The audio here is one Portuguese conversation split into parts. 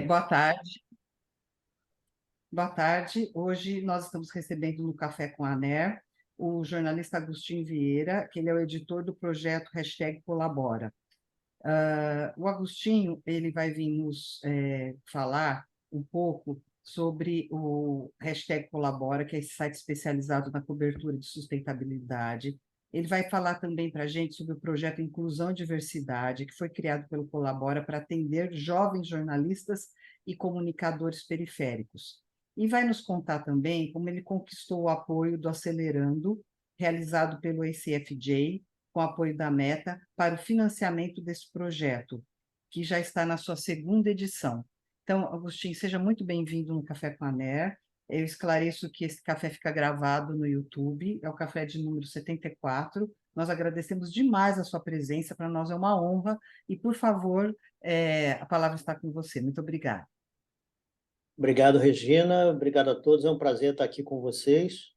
Boa tarde. Boa tarde. Hoje nós estamos recebendo no Café com a ANER o jornalista Agostinho Vieira, que ele é o editor do projeto #Colabora. O Agostinho ele vai vir nos falar um pouco sobre o #Colabora, que é esse site especializado na cobertura de sustentabilidade. Ele vai falar também para a gente sobre o projeto Inclusão e Diversidade, que foi criado pelo Colabora para atender jovens jornalistas e comunicadores periféricos. E vai nos contar também como ele conquistou o apoio do Acelerando, realizado pelo ACFJ, com apoio da Meta, para o financiamento desse projeto, que já está na sua segunda edição. Então, Agostinho, seja muito bem-vindo no Café com a NER. Eu esclareço que esse café fica gravado no YouTube, é o café de número 74. Nós agradecemos demais a sua presença, para nós é uma honra. E, por favor, a palavra está com você. Muito obrigada. Obrigado, Regina. Obrigado a todos. É um prazer estar aqui com vocês.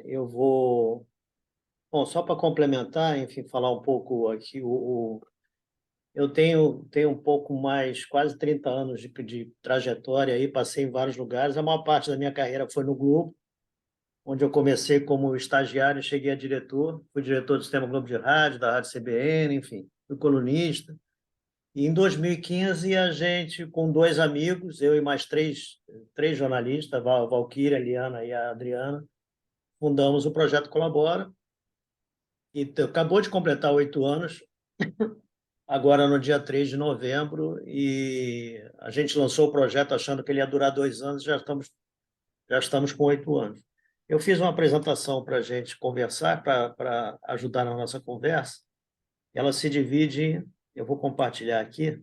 Eu vou... Bom, só para complementar, enfim, falar um pouco aqui. Eu tenho um pouco mais, quase 30 anos de trajetória aí, passei em vários lugares. A maior parte da minha carreira foi no Globo, onde eu comecei como estagiário e cheguei a diretor. Fui diretor do Sistema Globo de Rádio, da Rádio CBN, enfim, fui colunista. E em 2015, a gente, com dois amigos, eu e mais três jornalistas, a Valquíria, a Liana e a Adriana, fundamos o Projeto Colabora, e acabou de completar 8 anos, agora no dia 3 de novembro, e a gente lançou o projeto achando que ele ia durar 2 anos, já estamos com 8 anos. Eu fiz uma apresentação para a gente conversar, para ajudar na nossa conversa. Ela se divide, eu vou compartilhar aqui,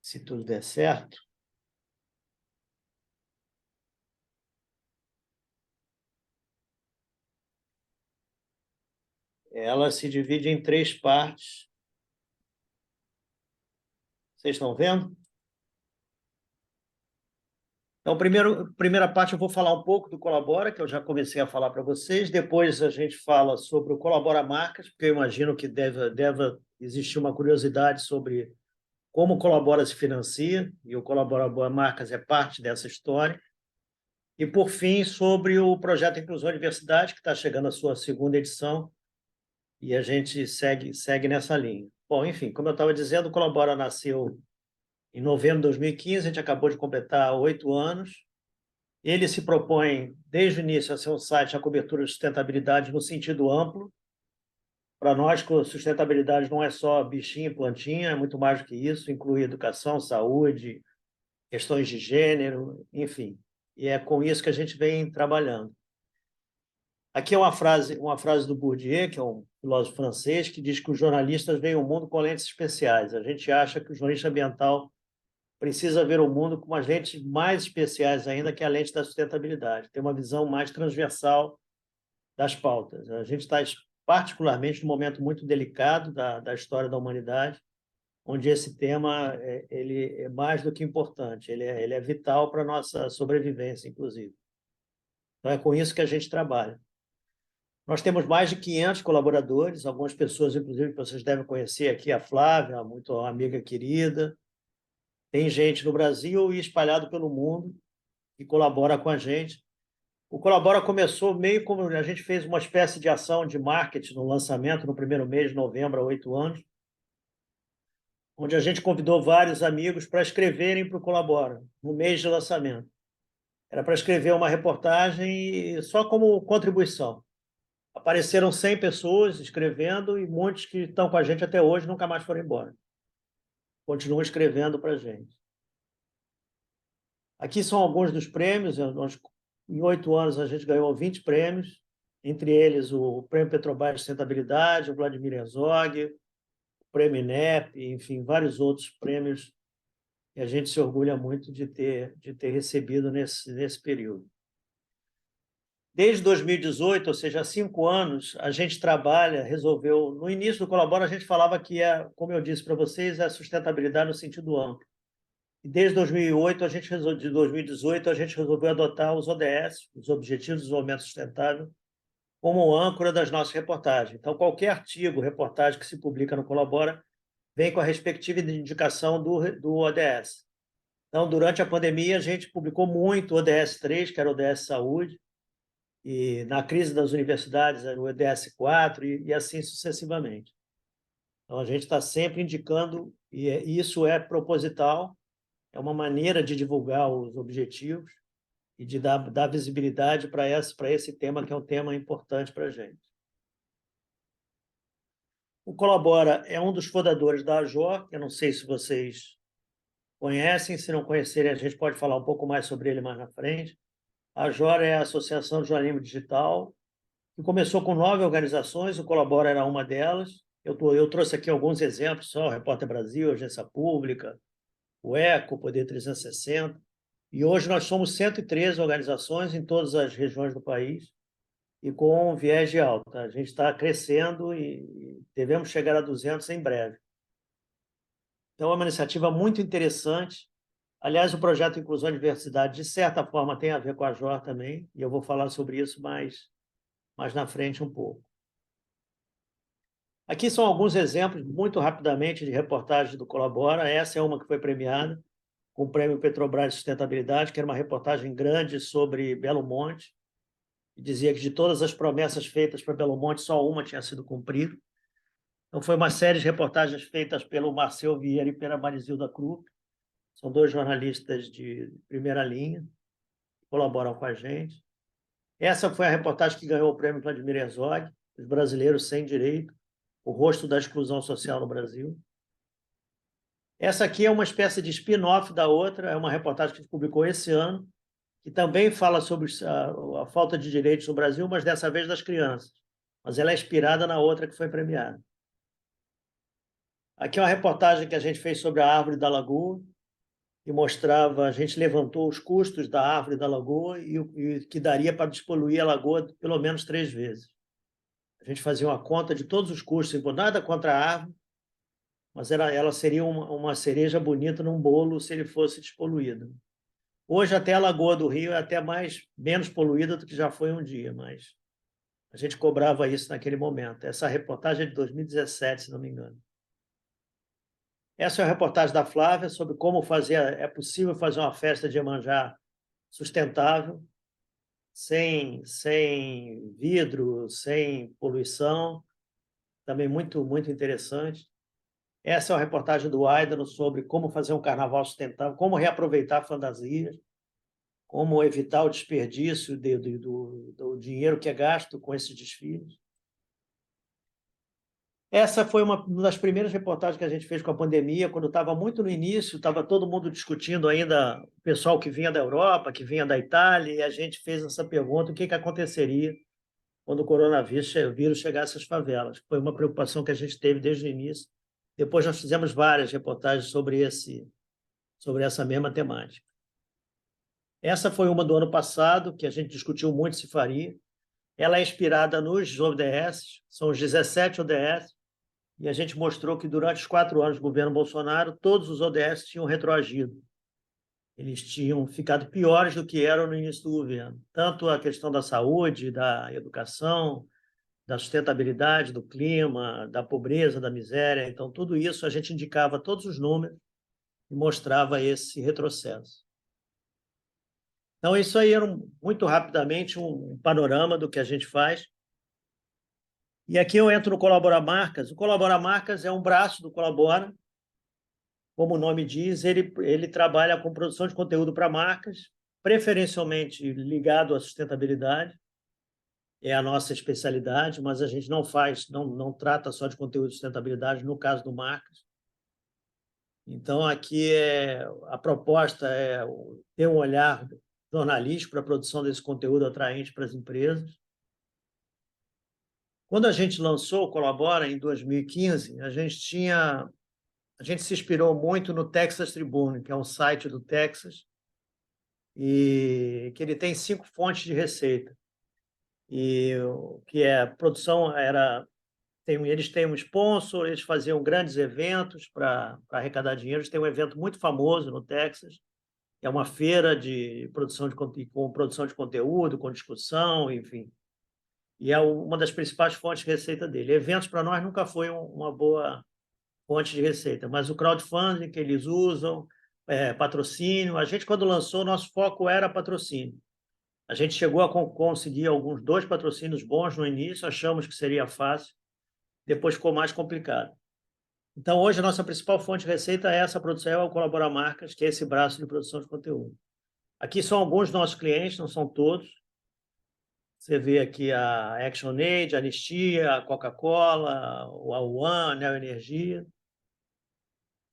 se tudo der certo. Ela se divide em 3 partes. Vocês estão vendo? Então, primeira parte, eu vou falar um pouco do Colabora, que eu já comecei a falar para vocês. Depois, a gente fala sobre o Colabora Marcas, porque eu imagino que deve existir uma curiosidade sobre como o Colabora se financia, e o Colabora Marcas é parte dessa história. E, por fim, sobre o projeto Inclusão e Diversidade, que está chegando à sua segunda edição, e a gente segue nessa linha. Bom, enfim, como eu estava dizendo, o Colabora nasceu em novembro de 2015, a gente acabou de completar 8 anos. Ele se propõe, desde o início, a ser um site a cobertura de sustentabilidade no sentido amplo. Para nós, sustentabilidade não é só bichinho e plantinha, é muito mais do que isso, inclui educação, saúde, questões de gênero, enfim. E é com isso que a gente vem trabalhando. Aqui é uma frase do Bourdieu, que é um filósofo francês, que diz que os jornalistas veem o mundo com lentes especiais. A gente acha que o jornalista ambiental precisa ver o mundo com umas lentes mais especiais ainda, que é a lente da sustentabilidade. Tem uma visão mais transversal das pautas. A gente está particularmente num momento muito delicado da história da humanidade, onde esse tema ele é mais do que importante, ele é vital para a nossa sobrevivência, inclusive. Então, é com isso que a gente trabalha. Nós temos mais de 500 colaboradores, algumas pessoas, inclusive, que vocês devem conhecer aqui, a Flávia, muito amiga querida. Tem gente no Brasil e espalhado pelo mundo que colabora com a gente. O Colabora começou meio como a gente fez uma espécie de ação de marketing no lançamento, no primeiro mês de novembro, há 8 anos, onde a gente convidou vários amigos para escreverem para o Colabora, no mês de lançamento. Era para escrever uma reportagem só como contribuição. Apareceram 100 pessoas escrevendo e muitos que estão com a gente até hoje nunca mais foram embora. Continuam escrevendo para a gente. Aqui são alguns dos prêmios. Em 8 anos, a gente ganhou 20 prêmios, entre eles o Prêmio Petrobras de Sustentabilidade, o Vladimir Herzog, o Prêmio INEP, enfim, vários outros prêmios que a gente se orgulha muito de ter recebido nesse período. Desde 2018, ou seja, há 5 anos, a gente resolveu... No início do Colabora, a gente falava que, como eu disse para vocês, a sustentabilidade no sentido amplo. E desde 2008, de 2018, a gente resolveu adotar os ODS, os Objetivos de Desenvolvimento Sustentável, como âncora das nossas reportagens. Então, qualquer artigo, reportagem que se publica no Colabora vem com a respectiva indicação do ODS. Então, durante a pandemia, a gente publicou muito o ODS 3, que era o ODS Saúde, e na crise das universidades era o ODS 4, e assim sucessivamente. Então, a gente está sempre indicando, e isso é proposital, é uma maneira de divulgar os objetivos e de dar visibilidade para esse tema, que é um tema importante para a gente. O Colabora é um dos fundadores da AJOR, que eu não sei se vocês conhecem, se não conhecerem, a gente pode falar um pouco mais sobre ele mais na frente. A AJOR é a Associação de Jornalismo Digital, que começou com 9 organizações, o Colabora era uma delas. Eu trouxe aqui alguns exemplos, só o Repórter Brasil, Agência Pública, o ECO, Poder 360, e hoje nós somos 113 organizações em todas as regiões do país e com viés de alta. A gente está crescendo e devemos chegar a 200 em breve. Então, é uma iniciativa muito interessante. Aliás, o projeto Inclusão e Diversidade, de certa forma, tem a ver com a JOR também, e eu vou falar sobre isso mais na frente um pouco. Aqui são alguns exemplos, muito rapidamente, de reportagens do Colabora. Essa é uma que foi premiada com o Prêmio Petrobras de Sustentabilidade, que era uma reportagem grande sobre Belo Monte, e dizia que de todas as promessas feitas para Belo Monte, só uma tinha sido cumprida. Então, foi uma série de reportagens feitas pelo Marcel Vieira e pela Marizilda Krupp. São 2 jornalistas de primeira linha, que colaboram com a gente. Essa foi a reportagem que ganhou o Prêmio Vladimir Herzog, Os Brasileiros Sem Direito, o rosto da exclusão social no Brasil. Essa aqui é uma espécie de spin-off da outra, é uma reportagem que a gente publicou esse ano, que também fala sobre a falta de direitos no Brasil, mas dessa vez das crianças. Mas ela é inspirada na outra que foi premiada. Aqui é uma reportagem que a gente fez sobre a árvore da lagoa, que mostrava, a gente levantou os custos da árvore da lagoa e que daria para despoluir a lagoa pelo menos 3 vezes. A gente fazia uma conta de todos os custos, nada contra a árvore, mas ela seria uma cereja bonita num bolo se ele fosse despoluído. Hoje, até a Lagoa do Rio é até menos poluída do que já foi um dia, mas a gente cobrava isso naquele momento. Essa reportagem é de 2017, se não me engano. Essa é a reportagem da Flávia sobre como é possível fazer uma festa de Iemanjá sustentável, sem vidro, sem poluição, também muito, muito interessante. Essa é a reportagem do Aidano sobre como fazer um carnaval sustentável, como reaproveitar fantasias, como evitar o desperdício do dinheiro que é gasto com esses desfiles. Essa foi uma das primeiras reportagens que a gente fez com a pandemia, quando estava muito no início, estava todo mundo discutindo ainda, o pessoal que vinha da Europa, que vinha da Itália, e a gente fez essa pergunta, o que aconteceria quando o coronavírus chegasse às favelas. Foi uma preocupação que a gente teve desde o início. Depois nós fizemos várias reportagens sobre essa mesma temática. Essa foi uma do ano passado, que a gente discutiu muito se faria. Ela é inspirada nos ODS, são os 17 ODS, e a gente mostrou que durante os 4 anos do governo Bolsonaro, todos os ODS tinham retroagido. Eles tinham ficado piores do que eram no início do governo. Tanto a questão da saúde, da educação, da sustentabilidade, do clima, da pobreza, da miséria. Então, tudo isso a gente indicava todos os números e mostrava esse retrocesso. Então, isso aí era, muito rapidamente, um panorama do que a gente faz. E aqui eu entro no Colabora Marcas. O Colabora Marcas é um braço do Colabora. Como o nome diz, ele trabalha com produção de conteúdo para marcas, preferencialmente ligado à sustentabilidade. É a nossa especialidade, mas a gente não trata só de conteúdo de sustentabilidade no caso do Marcas. Então, aqui a proposta é ter um olhar jornalístico para a produção desse conteúdo atraente para as empresas. Quando a gente lançou o Colabora, em 2015, a gente se inspirou muito no Texas Tribune, que é um site do Texas, e que ele tem 5 fontes de receita. E o que é a produção eles têm um sponsor, eles faziam grandes eventos para arrecadar dinheiro. Eles têm um evento muito famoso no Texas, que é uma feira com produção de conteúdo, com discussão, enfim. E é uma das principais fontes de receita dele. Eventos, para nós, nunca foi uma boa fonte de receita, mas o crowdfunding que eles usam, patrocínio. A gente, quando lançou, nosso foco era patrocínio. A gente chegou a conseguir alguns 2 patrocínios bons no início, achamos que seria fácil, depois ficou mais complicado. Então, hoje, a nossa principal fonte de receita é essa produção, é o Colabora Marcas, que é esse braço de produção de conteúdo. Aqui são alguns dos nossos clientes, não são todos. Você vê aqui a ActionAid, a Anistia, a Coca-Cola, a One, a Neo Energia.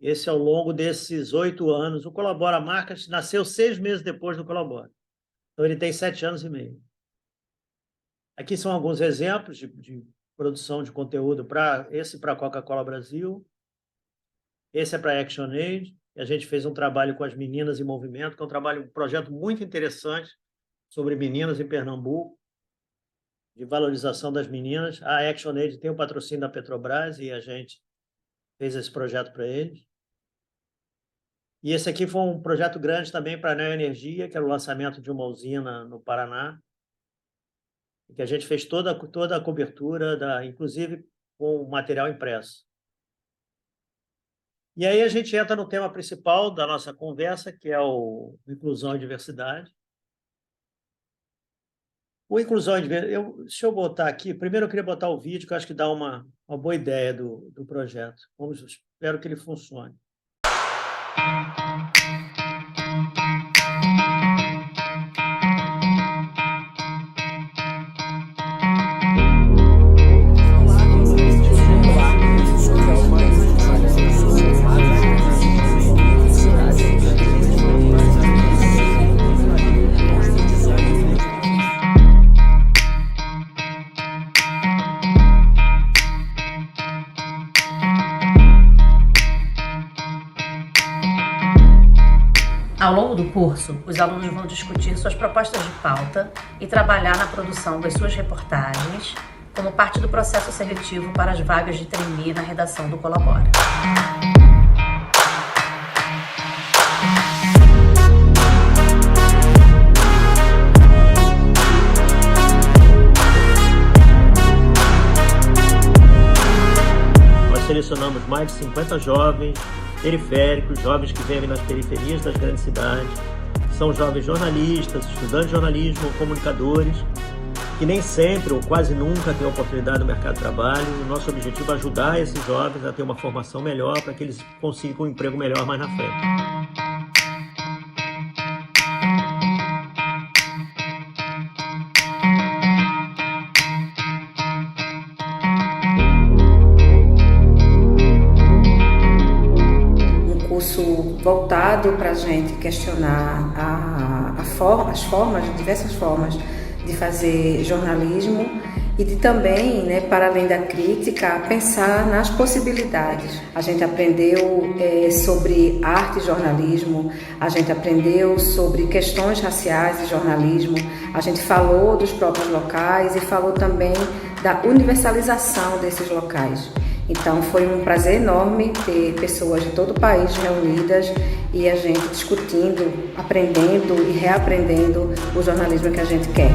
Esse ao longo desses 8 anos. O Colabora Marcas nasceu 6 meses depois do Colabora. Então, ele tem 7 anos e meio. Aqui são alguns exemplos de produção de conteúdo para a Coca-Cola Brasil. Esse é para a ActionAid. A gente fez um trabalho com as Meninas em Movimento, que é um projeto muito interessante sobre meninas em Pernambuco, de valorização das meninas. A ActionAid tem o patrocínio da Petrobras e a gente fez esse projeto para eles. E esse aqui foi um projeto grande também para a Neo Energia, que era o lançamento de uma usina no Paraná, que a gente fez toda a cobertura, inclusive com material impresso. E aí a gente entra no tema principal da nossa conversa, que é o Inclusão e Diversidade. O Inclusão e Diversidade, deixa eu botar aqui, primeiro eu queria botar o vídeo, que eu acho que dá uma boa ideia do projeto. Espero que ele funcione. Ao longo do curso, os alunos vão discutir suas propostas de pauta e trabalhar na produção das suas reportagens como parte do processo seletivo para as vagas de trainee na redação do Colabora. Nós selecionamos mais de 50 jovens periféricos, jovens que vivem nas periferias das grandes cidades, são jovens jornalistas, estudantes de jornalismo, comunicadores, que nem sempre ou quase nunca têm oportunidade no mercado de trabalho. O nosso objetivo é ajudar esses jovens a ter uma formação melhor para que eles consigam um emprego melhor mais na frente. Voltado para a gente questionar as diversas formas de fazer jornalismo e de também, para além da crítica, pensar nas possibilidades. A gente aprendeu sobre arte e jornalismo, a gente aprendeu sobre questões raciais e jornalismo, a gente falou dos próprios locais e falou também da universalização desses locais. Então foi um prazer enorme ter pessoas de todo o país reunidas e a gente discutindo, aprendendo e reaprendendo o jornalismo que a gente quer.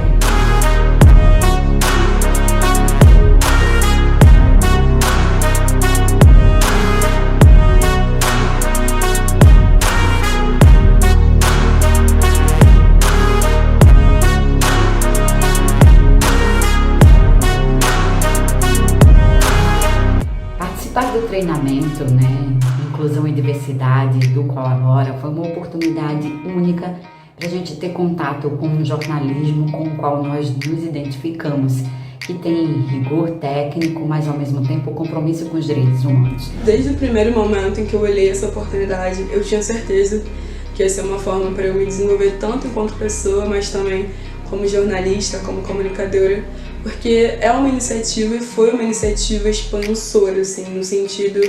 Do treinamento, Inclusão e Diversidade do Colabora foi uma oportunidade única para a gente ter contato com um jornalismo com o qual nós nos identificamos, que tem rigor técnico, mas ao mesmo tempo compromisso com os direitos humanos. Desde o primeiro momento em que eu olhei essa oportunidade, eu tinha certeza que ia ser uma forma para eu me desenvolver tanto enquanto pessoa, mas também como jornalista, como comunicadora, porque é uma iniciativa e foi uma iniciativa expansora, assim, no sentido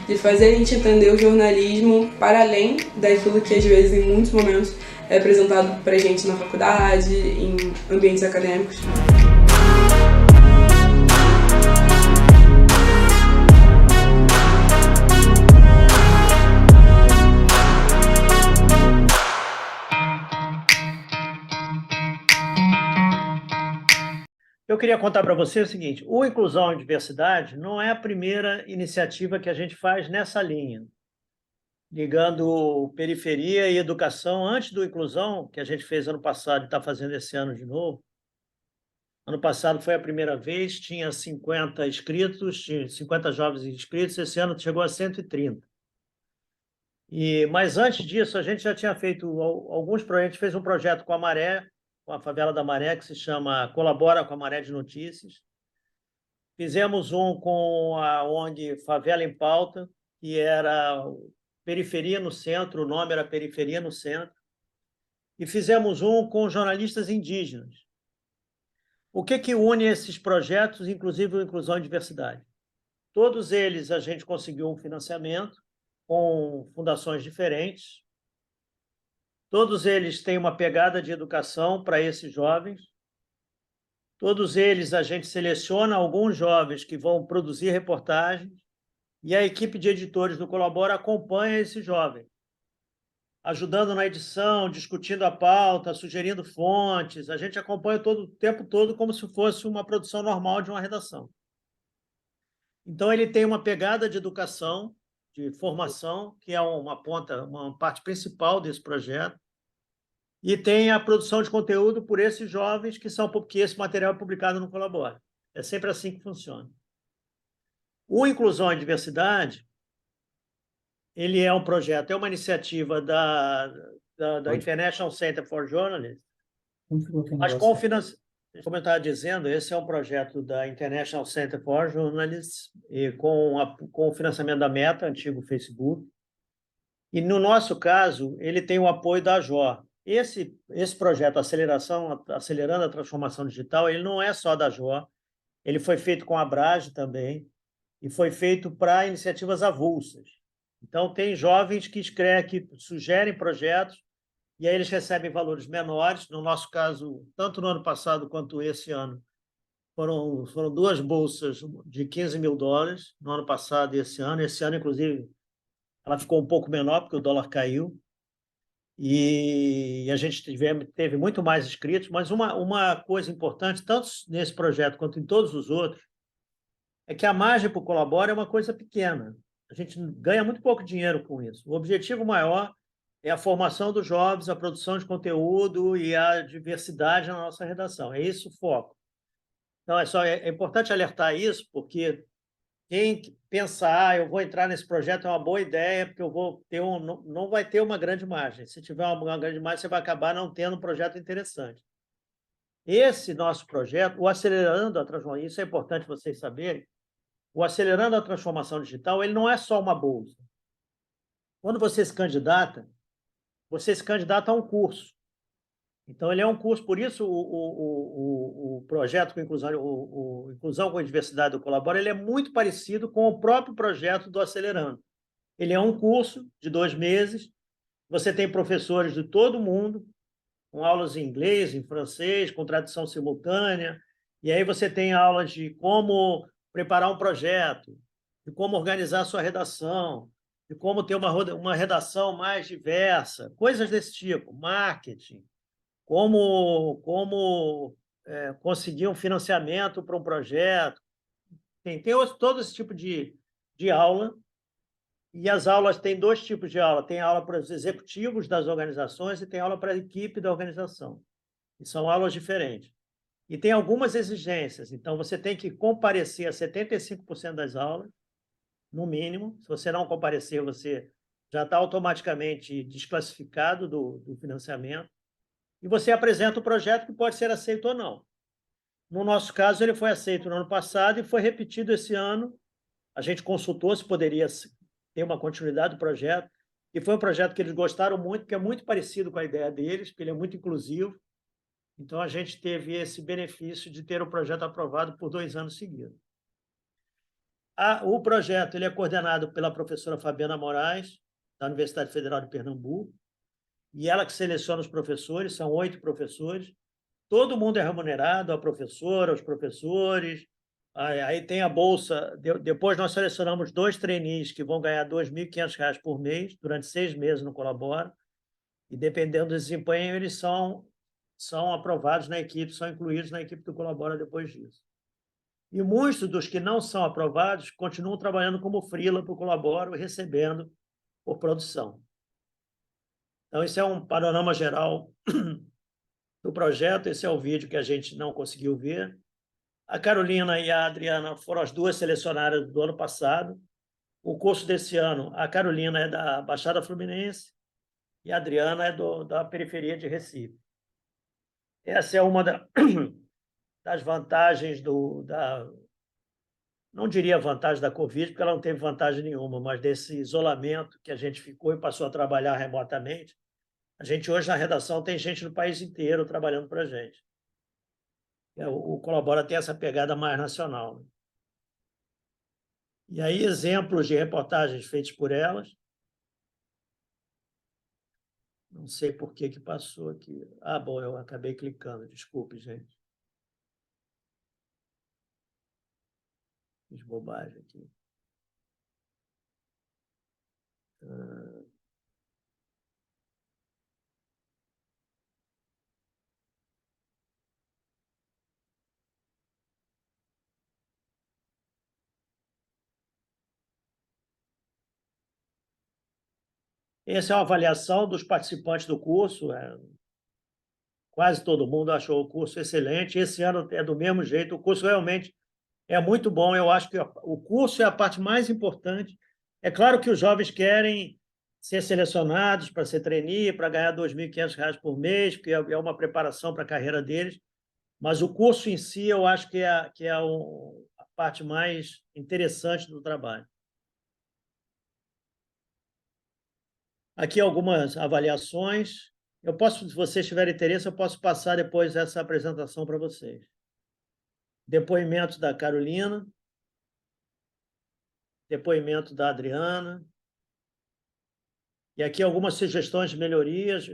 de fazer a gente entender o jornalismo para além daquilo que às vezes, em muitos momentos, é apresentado para a gente na faculdade, em ambientes acadêmicos. Eu queria contar para você o seguinte: o Inclusão e Diversidade não é a primeira iniciativa que a gente faz nessa linha, ligando periferia e educação. Antes do Inclusão, que a gente fez ano passado e está fazendo esse ano de novo. Ano passado foi a primeira vez, tinha 50 inscritos, tinha 50 jovens inscritos, esse ano chegou a 130. Mas antes disso, a gente já tinha feito alguns projetos. A gente fez um projeto com a Maré, com a favela da Maré, que se chama Colabora com a Maré de Notícias. Fizemos um com a ONG Favela em Pauta, que era Periferia no Centro, o nome era Periferia no Centro. E fizemos um com jornalistas indígenas. O que une esses projetos, inclusive o Inclusão e Diversidade? Todos eles a gente conseguiu um financiamento com fundações diferentes. Todos eles têm uma pegada de educação para esses jovens. Todos eles a gente seleciona alguns jovens que vão produzir reportagens e a equipe de editores do Colabora acompanha esses jovens, ajudando na edição, discutindo a pauta, sugerindo fontes. A gente acompanha o tempo todo como se fosse uma produção normal de uma redação. Então, ele tem uma pegada de educação, de formação, que é uma parte principal desse projeto, e tem a produção de conteúdo por esses jovens que esse material é publicado no Colabora. É sempre assim que funciona. O Inclusão e Diversidade, ele é um projeto, é uma iniciativa da International Center for Journalists, mas com financiamento. Como eu estava dizendo, esse é um projeto da International Center for Journalists, e com o financiamento da Meta, antigo Facebook. E, no nosso caso, ele tem o apoio da AJOR. Esse projeto Acelerando a Transformação Digital, ele não é só da AJOR, ele foi feito com a Abrage também, e foi feito para iniciativas avulsas. Então, tem jovens que sugerem projetos, e aí eles recebem valores menores. No nosso caso, tanto no ano passado quanto esse ano, foram 2 bolsas de $15 mil no ano passado e esse ano. Esse ano, inclusive, ela ficou um pouco menor, porque o dólar caiu, e a gente teve muito mais inscritos. Mas uma coisa importante, tanto nesse projeto quanto em todos os outros, é que a margem para o Colabora é uma coisa pequena. A gente ganha muito pouco dinheiro com isso. O objetivo maior é a formação dos jovens, a produção de conteúdo e a diversidade na nossa redação. É isso o foco. Então, é importante alertar isso, porque quem pensar, eu vou entrar nesse projeto, é uma boa ideia, porque eu vou ter não vai ter uma grande margem. Se tiver uma grande margem, você vai acabar não tendo um projeto interessante. Esse nosso projeto, o Acelerando a Transformação, isso é importante vocês saberem, o Acelerando a Transformação Digital, ele não é só uma bolsa. Quando você se candidata a um curso. Então, ele é um curso, por isso o projeto com Inclusão com Diversidade do Colabora, ele é muito parecido com o próprio projeto do Acelerando. Ele é um curso de 2 meses, você tem professores de todo mundo, com aulas em inglês, em francês, com tradução simultânea, e aí você tem aulas de como preparar um projeto, de como organizar a sua redação, de como ter uma redação mais diversa, coisas desse tipo, marketing, como conseguir um financiamento para um projeto. Tem todo esse tipo de aula, e as aulas têm 2 tipos de aula. Tem aula para os executivos das organizações e tem aula para a equipe da organização. E são aulas diferentes. E tem algumas exigências. Então, você tem que comparecer a 75% das aulas, no mínimo. Se você não comparecer, você já está automaticamente desclassificado do financiamento. E você apresenta o projeto, que pode ser aceito ou não. No nosso caso, ele foi aceito no ano passado e foi repetido esse ano. A gente consultou se poderia ter uma continuidade do projeto, e foi um projeto que eles gostaram muito, porque é muito parecido com a ideia deles, porque ele é muito inclusivo. Então, a gente teve esse benefício de ter o projeto aprovado por 2 anos seguidos. O projeto ele é coordenado pela professora Fabiana Moraes, da Universidade Federal de Pernambuco, e ela que seleciona os professores, são 8 professores. Todo mundo é remunerado, a professora, os professores. Aí tem a bolsa. Depois nós selecionamos 2 trainees que vão ganhar R$ 2.500 por mês, durante 6 meses no Colabora, e dependendo do desempenho, eles são são aprovados na equipe, são incluídos na equipe do Colabora depois disso. E muitos dos que não são aprovados continuam trabalhando como freela para o Colabora, recebendo por produção. Então, esse é um panorama geral do projeto. Esse é o vídeo que a gente não conseguiu ver. A Carolina e a Adriana foram as duas selecionadas do ano passado. O curso desse ano, a Carolina é da Baixada Fluminense e a Adriana é da periferia de Recife. Essa é uma das vantagens não diria vantagem da Covid, porque ela não teve vantagem nenhuma, mas desse isolamento que a gente ficou e passou a trabalhar remotamente. A gente hoje na redação tem gente no país inteiro trabalhando para a gente. O Colabora tem essa pegada mais nacional, né? E aí, exemplos de reportagens feitas por elas. Não sei por que passou aqui. Ah, bom, eu acabei clicando. Desculpe, gente. Fiz bobagem aqui. Essa é uma avaliação dos participantes do curso. Quase todo mundo achou o curso excelente. Esse ano é do mesmo jeito. O curso realmente é muito bom. Eu acho que o curso é a parte mais importante. É claro que os jovens querem ser selecionados para ser trainee, para ganhar R$ 2.500 por mês, porque é uma preparação para a carreira deles. Mas o curso em si, eu acho que é a parte mais interessante do trabalho. Aqui algumas avaliações. Se vocês tiverem interesse, eu posso passar depois essa apresentação para vocês. Depoimento da Carolina. Depoimento da Adriana. E aqui algumas sugestões de melhorias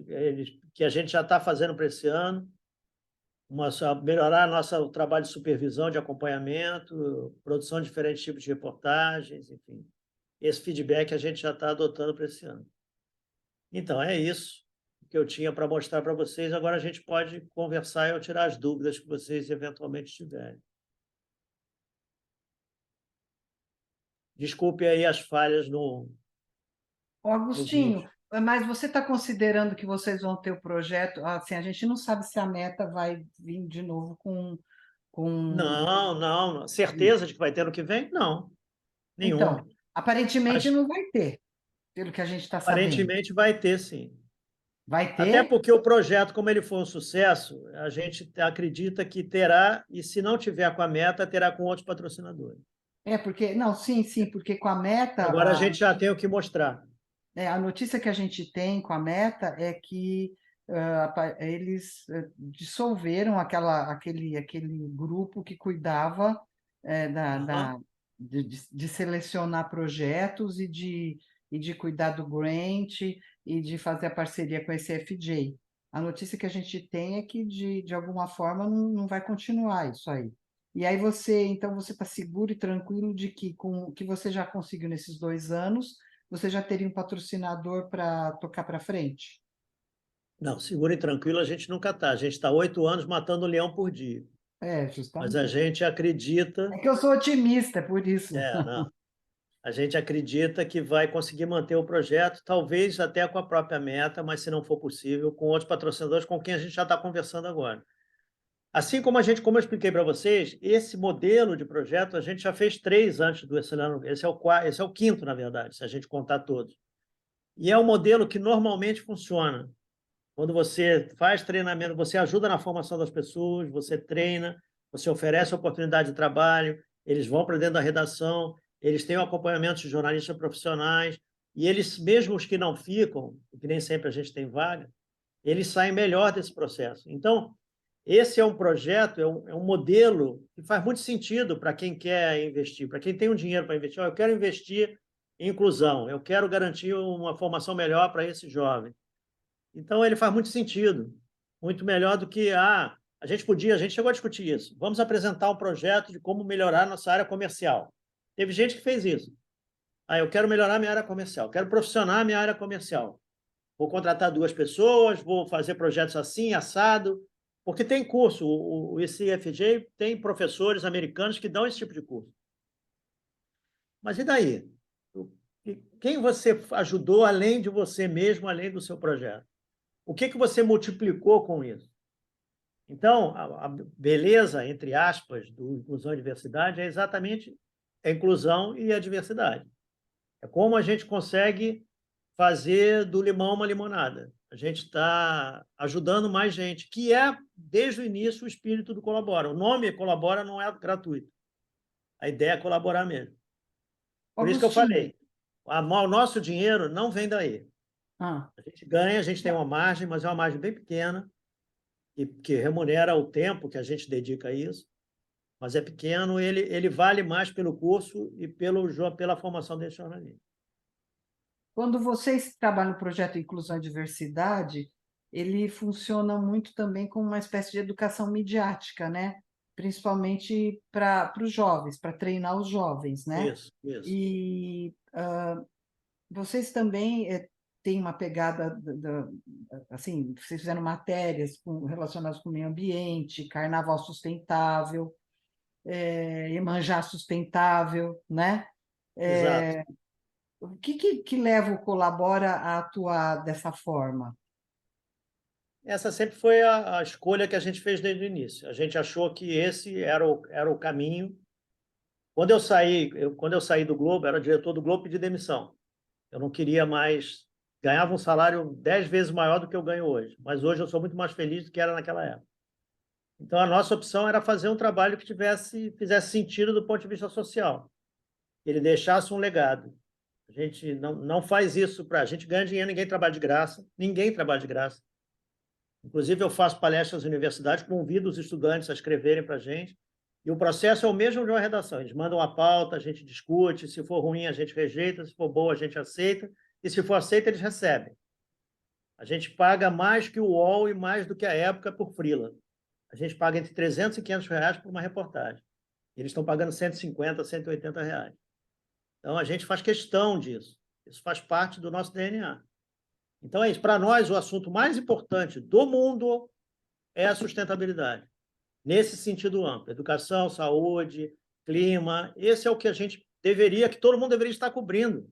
que a gente já está fazendo para esse ano. Melhorar o trabalho de supervisão, de acompanhamento, produção de diferentes tipos de reportagens, enfim. Esse feedback a gente já está adotando para esse ano. Então, é isso que eu tinha para mostrar para vocês. Agora a gente pode conversar e eu tirar as dúvidas que vocês eventualmente tiverem. Desculpe aí as falhas no Agostinho, vídeo. mas você está considerando que vocês vão ter o projeto? Assim, a gente não sabe se a Meta vai vir de novo com... Não. Certeza de que vai ter no que vem? Não. Nenhuma. Então, aparentemente não vai ter, pelo que a gente está sabendo. Aparentemente vai ter, sim. Vai ter? Até porque o projeto, como ele foi um sucesso, a gente acredita que terá, e se não tiver com a Meta, terá com outros patrocinadores. Porque... Não, sim, porque com a Meta... Agora a gente já tem o que mostrar. A notícia que a gente tem com a Meta é que eles dissolveram aquele grupo que cuidava de selecionar projetos e de cuidar do grant e de fazer a parceria com esse FJ. A notícia que a gente tem é que, de alguma forma, não vai continuar isso aí. E aí então você está seguro e tranquilo de que, com o que você já conseguiu nesses 2 anos, você já teria um patrocinador para tocar para frente? Não, seguro e tranquilo a gente nunca está. A gente está 8 anos matando um leão por dia. Justamente. Mas a gente acredita... É que eu sou otimista, é por isso. Não. A gente acredita que vai conseguir manter o projeto, talvez até com a própria Meta, mas se não for possível, com outros patrocinadores com quem a gente já está conversando agora. Assim como eu expliquei para vocês, esse modelo de projeto a gente já fez 3 antes do ano. Esse é o 5º, na verdade, se a gente contar todos. E é um modelo que normalmente funciona. Quando você faz treinamento, você ajuda na formação das pessoas, você treina, você oferece oportunidade de trabalho, eles vão para dentro da redação, eles têm o acompanhamento de jornalistas profissionais, e eles, mesmo os que não ficam, que nem sempre a gente tem vaga, eles saem melhor desse processo. Então, esse é um projeto, é um modelo que faz muito sentido para quem quer investir, para quem tem um dinheiro para investir. Eu quero investir em inclusão, eu quero garantir uma formação melhor para esse jovem. Então, ele faz muito sentido, muito melhor do que... a gente chegou a discutir isso. Vamos apresentar um projeto de como melhorar nossa área comercial. Teve gente que fez isso. Eu quero melhorar minha área comercial, quero profissionar minha área comercial. Vou contratar 2 pessoas, vou fazer projetos assim, assado, Porque tem curso, o ICFJ tem professores americanos que dão esse tipo de curso. Mas e daí? Quem você ajudou além de você mesmo, além do seu projeto? O que você multiplicou com isso? Então, a beleza, entre aspas, do inclusão e diversidade é exatamente a inclusão e a diversidade. É como a gente consegue fazer do limão uma limonada. A gente está ajudando mais gente, que é, desde o início, o espírito do Colabora. O nome Colabora não é gratuito. A ideia é colaborar mesmo. Por isso que eu Agostinho, falei, o nosso dinheiro não vem daí. ah, A gente ganha, a gente tem uma margem, mas é uma margem bem pequena, que remunera o tempo que a gente dedica a isso, mas é pequeno, ele vale mais pelo curso e pela formação desse jornalismo. quando vocês trabalham no projeto Inclusão e Diversidade, ele funciona muito também como uma espécie de educação midiática, né? Principalmente para os jovens, para treinar os jovens, né? Isso, isso. E vocês também têm uma pegada, assim, vocês fizeram matérias relacionadas com o meio ambiente, carnaval sustentável, Iemanjá sustentável, né? Exato. O que leva o Colabora a atuar dessa forma? Essa sempre foi a escolha que a gente fez desde o início. A gente achou que esse era o caminho. Quando eu saí do Globo, era diretor do Globo, pedi demissão. Eu não queria mais, ganhava um salário 10 vezes maior do que eu ganho hoje, mas hoje eu sou muito mais feliz do que era naquela época. Então a nossa opção era fazer um trabalho que fizesse sentido do ponto de vista social, que ele deixasse um legado. A gente não faz isso a gente ganha dinheiro, ninguém trabalha de graça, ninguém trabalha de graça. Inclusive, eu faço palestras nas universidades, convido os estudantes a escreverem para a gente, e o processo é o mesmo de uma redação. Eles mandam a pauta, a gente discute, se for ruim, a gente rejeita, se for boa, a gente aceita, e se for aceita, eles recebem. A gente paga mais que o UOL e mais do que a Época por freela. A gente paga entre 300 e 500 reais por uma reportagem. Eles estão pagando 150, 180 reais. Então, a gente faz questão disso. Isso faz parte do nosso DNA. Então, é isso. Para nós, o assunto mais importante do mundo é a sustentabilidade. Nesse sentido amplo. Educação, saúde, clima. Esse é o que que todo mundo deveria estar cobrindo.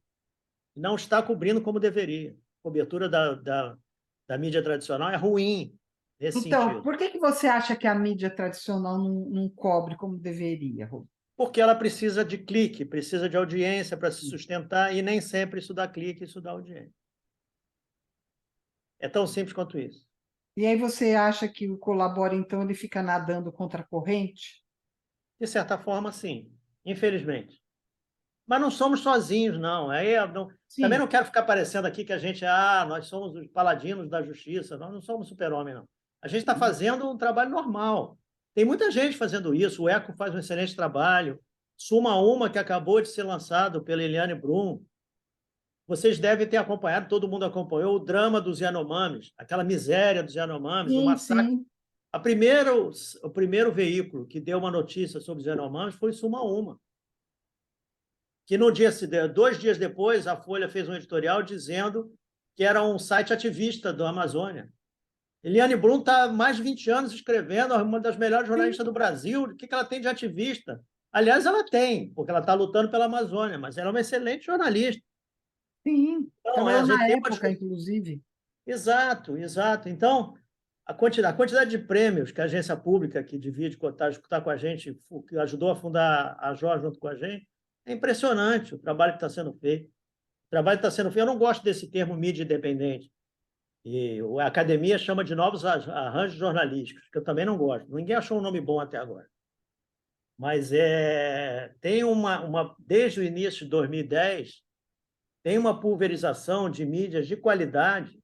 Não está cobrindo como deveria. A cobertura da mídia tradicional é ruim nesse Então, sentido. por que você acha que a mídia tradicional não cobre como deveria, Rô? Porque ela precisa de clique, precisa de audiência para se sustentar, e nem sempre isso dá clique, isso dá audiência. É tão simples quanto isso. E aí você acha que o Colabora, então, ele fica nadando contra a corrente? De certa forma, sim, infelizmente. Mas não somos sozinhos, não. Também Sim. não quero ficar parecendo aqui que nós somos os paladinos da justiça. Nós não somos super-homem, não. A gente está fazendo um trabalho normal. Tem muita gente fazendo isso. O Eco faz um excelente trabalho. Suma Uma, que acabou de ser lançado pela Eliane Brum. Vocês devem ter acompanhado, todo mundo acompanhou o drama dos Yanomamis, aquela miséria dos Yanomamis, o Sim, massacre. sim. O primeiro veículo que deu uma notícia sobre os Yanomamis foi Suma Uma, que 2 dias depois, a Folha fez um editorial dizendo que era um site ativista do Amazônia. Eliane Brum está há mais de 20 anos escrevendo, uma das melhores jornalistas do Brasil. O que ela tem de ativista? Aliás, ela tem, porque ela está lutando pela Amazônia, mas ela é uma excelente jornalista. Sim. Então, Trabalhou a gente na tem época, inclusive. Exato, exato. Então, a quantidade de prêmios que a agência pública que divide, está com a gente, que ajudou a fundar a JOR junto com a gente, é impressionante o trabalho que está sendo feito. O trabalho que está sendo feito, eu não gosto desse termo mídia independente. E a academia chama de novos arranjos jornalísticos, que eu também não gosto. Ninguém achou um nome bom até agora. Mas tem desde o início de 2010, tem uma pulverização de mídias de qualidade,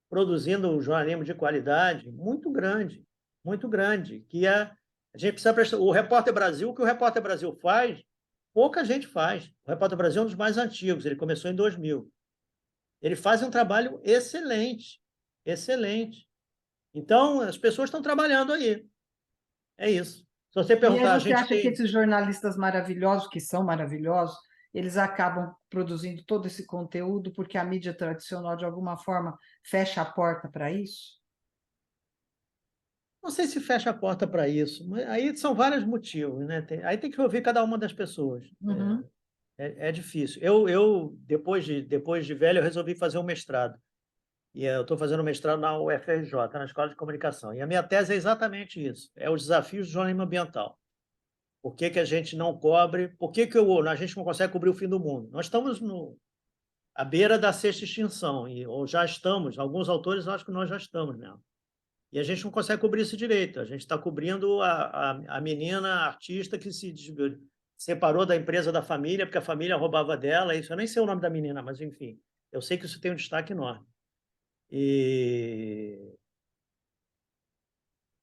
produzindo um jornalismo de qualidade muito grande, que a gente precisa prestar. O Repórter Brasil, o que o Repórter Brasil faz, pouca gente faz. O Repórter Brasil é um dos mais antigos, ele começou em 2000. Ele faz um trabalho excelente, excelente. Então, as pessoas estão trabalhando aí. É isso. Se você E aí perguntar, a você gente acha que tem... esses jornalistas maravilhosos, que são maravilhosos, eles acabam produzindo todo esse conteúdo porque a mídia tradicional, de alguma forma, fecha a porta para isso? Não sei se fecha a porta para isso, mas aí são vários motivos, né? Aí tem que ouvir cada uma das pessoas. Uhum. É difícil. Depois de velho, eu resolvi fazer um mestrado. E eu estou fazendo um mestrado na UFRJ, na Escola de Comunicação. E a minha tese é exatamente isso: é os desafios do jornalismo ambiental. Por que que a gente não cobre? Por que que a gente não consegue cobrir o fim do mundo? Nós estamos à beira da sexta extinção, ou já estamos, alguns autores acham que nós já estamos nela. E a gente não consegue cobrir isso direito. A gente está cobrindo a menina a artista que se separou da empresa da família, porque a família roubava dela. Isso, eu nem sei o nome da menina, mas enfim, eu sei que isso tem um destaque enorme. E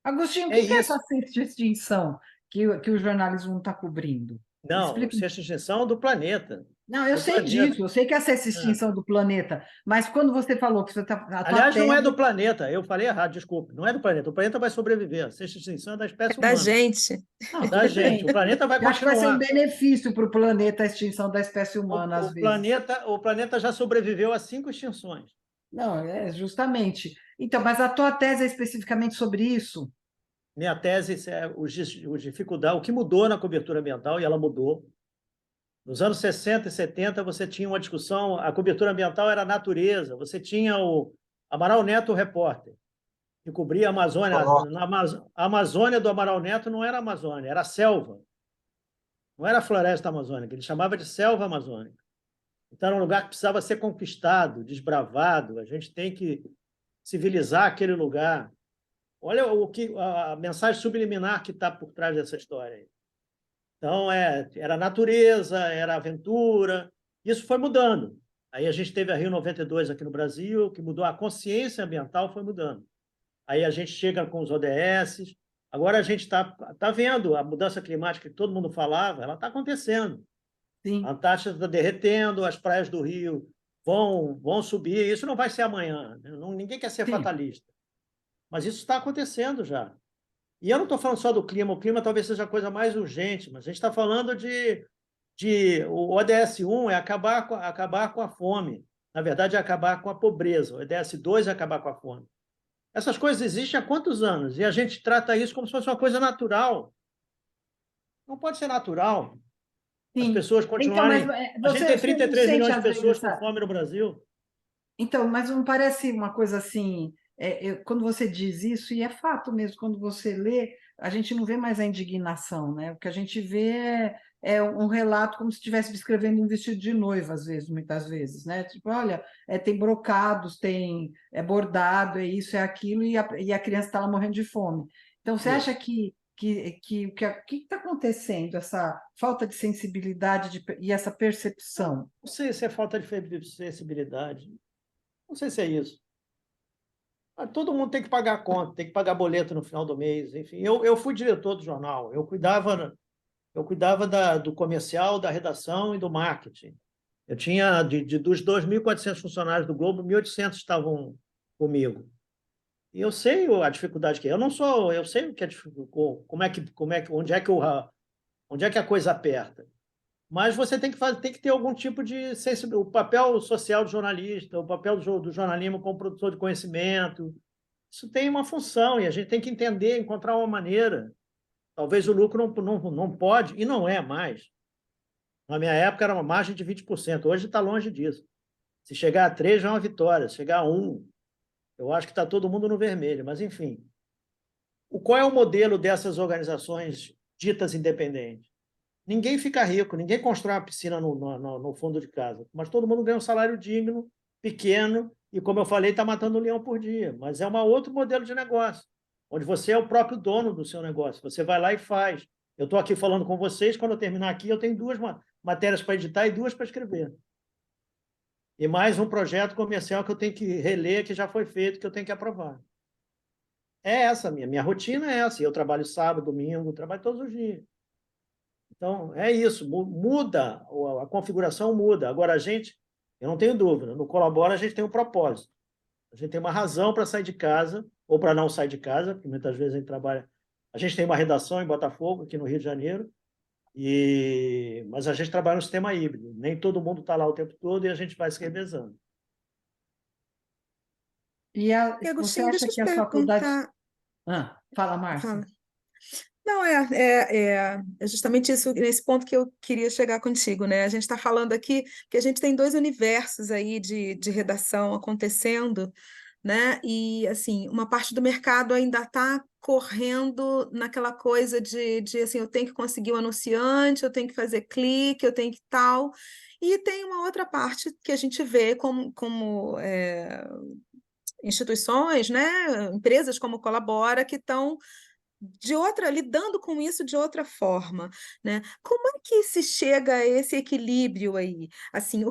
Agostinho, o é que é essa isso. sexta extinção que o jornalismo não está cobrindo? Me Não, explica. sexta extinção do planeta. Não, eu Do sei planeta. disso, eu sei que essa é essa extinção do planeta, mas quando você falou que você está. A tua Aliás, não é tese do planeta. Eu falei errado, desculpe. Não é do planeta. O planeta vai sobreviver. A sexta extinção é da espécie Da humana. gente. Não, Da tudo gente. bem. O planeta vai Eu acho que vai ser um continuar. benefício para o planeta a extinção da espécie humana, às vezes. O planeta já sobreviveu a 5 extinções. Não, é justamente. Então, mas a tua tese é especificamente sobre isso? Minha tese é os dificuldades, o que mudou na cobertura ambiental, e ela mudou. Nos anos 60 e 70, você tinha uma discussão, a cobertura ambiental era a natureza, você tinha o Amaral Neto, o repórter, que cobria a Amazônia. A Amazônia do Amaral Neto não era Amazônia, era selva. Não era floresta amazônica, ele chamava de selva amazônica. Então, era um lugar que precisava ser conquistado, desbravado, a gente tem que civilizar aquele lugar. Olha a mensagem subliminar que está por trás dessa história. Então, era natureza, era aventura, isso foi mudando. Aí a gente teve a Rio 92 aqui no Brasil, que mudou, a consciência ambiental foi mudando. Aí a gente chega com os ODS, agora a gente está vendo a mudança climática que todo mundo falava, ela está acontecendo. Sim. A Antártida está derretendo, as praias do Rio vão subir, isso não vai ser amanhã, né? Ninguém quer ser Sim. fatalista. Mas isso está acontecendo já. E eu não estou falando só do clima, o clima talvez seja a coisa mais urgente, mas a gente está falando o ODS 1 é acabar com a fome. Na verdade, é acabar com a pobreza. O ODS 2 é acabar com a fome. Essas coisas existem há quantos anos? E a gente trata isso como se fosse uma coisa natural. Não pode ser natural. As Sim. pessoas Então, continuarem... mas A gente tem você não 33 sente, milhões de às vezes, pessoas com fome no Brasil. Então, mas não parece uma coisa assim, quando você diz isso, e é fato mesmo, quando você lê, a gente não vê mais a indignação, né? O que a gente vê é um relato como se estivesse descrevendo um vestido de noiva, às vezes, muitas vezes, né? Tipo, olha, tem brocados, tem bordado, é isso, é aquilo, e a criança está lá morrendo de fome. Então, você acha que o que está acontecendo, essa falta de sensibilidade e essa percepção? Não sei se é falta de sensibilidade. Não sei se é isso. Todo mundo tem que pagar a conta, tem que pagar boleto no final do mês. Enfim, eu fui diretor do jornal, eu cuidava do comercial, da redação e do marketing. Eu tinha, dos 2.400 funcionários do Globo, 1.800 estavam comigo. E eu sei a dificuldade que é. Eu sei o que é onde é que a coisa aperta. Mas você tem que ter algum tipo de sensibilidade. O papel social do jornalista, o papel do jornalismo como produtor de conhecimento, isso tem uma função e a gente tem que entender, encontrar uma maneira. Talvez o lucro não pode, e não é mais. Na minha época era uma margem de 20%, hoje está longe disso. Se chegar a 3, já é uma vitória. Se chegar a 1, eu acho que está todo mundo no vermelho. Mas, enfim, qual é o modelo dessas organizações ditas independentes? Ninguém fica rico, ninguém constrói uma piscina no fundo de casa, mas todo mundo ganha um salário digno, pequeno, e, como eu falei, está matando um leão por dia. Mas é um outro modelo de negócio, onde você é o próprio dono do seu negócio. Você vai lá e faz. Eu estou aqui falando com vocês, quando eu terminar aqui, eu tenho 2 matérias para editar e 2 para escrever. E mais um projeto comercial que eu tenho que reler, que já foi feito, que eu tenho que aprovar. É essa a minha rotina, é essa. Eu trabalho sábado, domingo, trabalho todos os dias. Então, é isso, muda, a configuração muda. Agora, eu não tenho dúvida, no Colabora a gente tem um propósito. A gente tem uma razão para sair de casa, ou para não sair de casa, porque muitas vezes a gente trabalha... A gente tem uma redação em Botafogo, aqui no Rio de Janeiro, mas a gente trabalha no sistema híbrido. Nem todo mundo está lá o tempo todo e a gente vai se revezando. E você Agostinho, acha deixa eu que te as faculdades... perguntar. Fala, Márcia. Fala. Não, é justamente isso, nesse ponto que eu queria chegar contigo, né? A gente está falando aqui que a gente tem dois universos aí de redação acontecendo, né? E, assim, uma parte do mercado ainda está correndo naquela coisa de, assim, eu tenho que conseguir o anunciante, eu tenho que fazer clique, eu tenho que tal. E tem uma outra parte que a gente vê como instituições, né? Empresas como Colabora, que estão lidando com isso de outra forma, né? Como é que se chega a esse equilíbrio aí? Assim,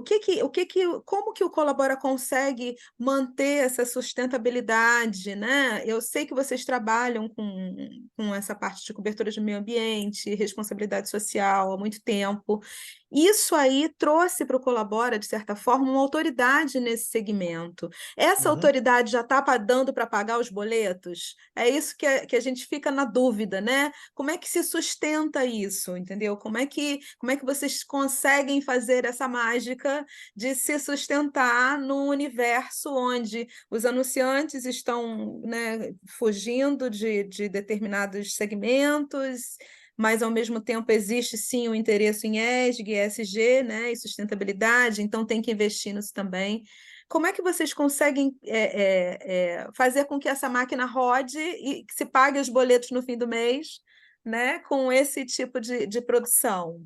como que o Colabora consegue manter essa sustentabilidade, né? Eu sei que vocês trabalham com essa parte de cobertura de meio ambiente, responsabilidade social há muito tempo. Isso aí trouxe para o Colabora, de certa forma, uma autoridade nesse segmento. Essa autoridade já está dando para pagar os boletos? É isso que a gente fica na dúvida, né? Como é que se sustenta isso, entendeu? Como é que vocês conseguem fazer essa mágica de se sustentar num universo onde os anunciantes estão, né, fugindo de determinados segmentos, mas ao mesmo tempo existe sim o interesse em ESG, ESG, né, e sustentabilidade, então tem que investir nisso também. Como é que vocês conseguem fazer com que essa máquina rode e que se pague os boletos no fim do mês, né, com esse tipo de produção?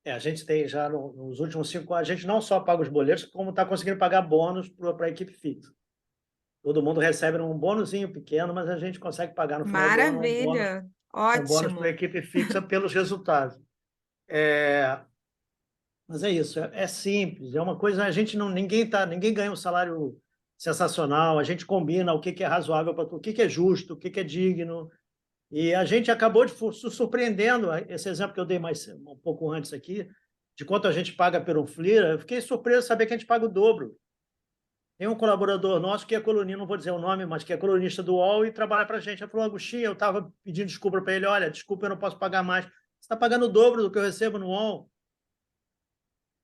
A gente tem já nos últimos 5 anos, a gente não só paga os boletos, como está conseguindo pagar bônus para a equipe fixa. Todo mundo recebe um bônusinho pequeno, mas a gente consegue pagar no final do ano Maravilha, um bônus para a ótimo. equipe fixa pelos resultados. Mas é isso, é simples, é uma coisa, ninguém ganha um salário sensacional, a gente combina o que é razoável para tudo, o que é justo, o que é digno, e a gente acabou se surpreendendo, esse exemplo que eu dei um pouco antes aqui, de quanto a gente paga pelo FLIR, eu fiquei surpreso de saber que a gente paga o dobro. Tem um colaborador nosso que é colunista, não vou dizer o nome, mas que é colunista do UOL e trabalha para a gente. Ele falou, Agostinho, eu estava pedindo desculpa para ele, olha, desculpa, eu não posso pagar mais. Você está pagando o dobro do que eu recebo no UOL.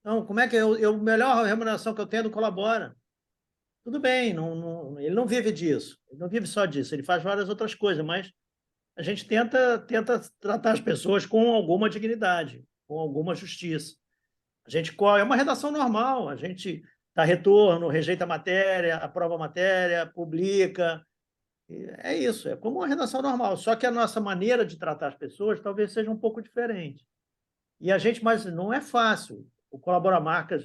Então, como é que a melhor remuneração que eu tenho é do Colabora? Tudo bem, ele não vive disso, ele não vive só disso, ele faz várias outras coisas, mas a gente tenta tratar as pessoas com alguma dignidade, com alguma justiça. É uma redação normal, a gente dá retorno, rejeita a matéria, aprova a matéria, publica. É isso, é como uma redação normal, só que a nossa maneira de tratar as pessoas talvez seja um pouco diferente. Mas não é fácil. O Colabora Marcas